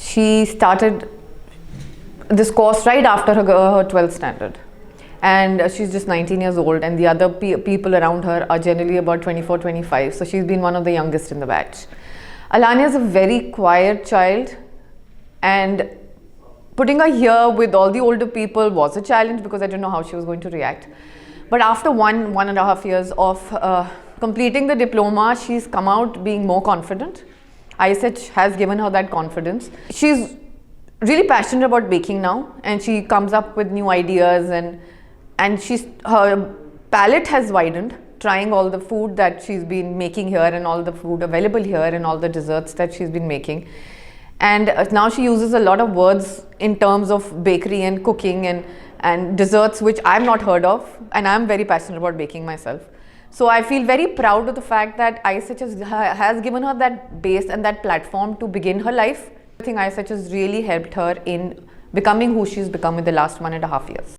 She started this course right after her 12th standard. And she's just 19 years old, and the other people around her are generally about 24, 25. So she's been one of the youngest in the batch. Alaniya is a very quiet child, and putting her here with all the older people was a challenge because I didn't know how she was going to react. But after 1.5 years of completing the diploma, she's come out being more confident. ISH has given her that confidence. She's really passionate about baking now, and she comes up with new ideas, and her palette has widened, trying all the food that she's been making here and all the food available here and all the desserts that she's been making. And now she uses a lot of words in terms of bakery and cooking and desserts, which I've not heard of, and I'm very passionate about baking myself. So I feel very proud of the fact that ISH has given her that base and that platform to begin her life. I think ISH has really helped her in becoming who she's become in the last 1.5 years.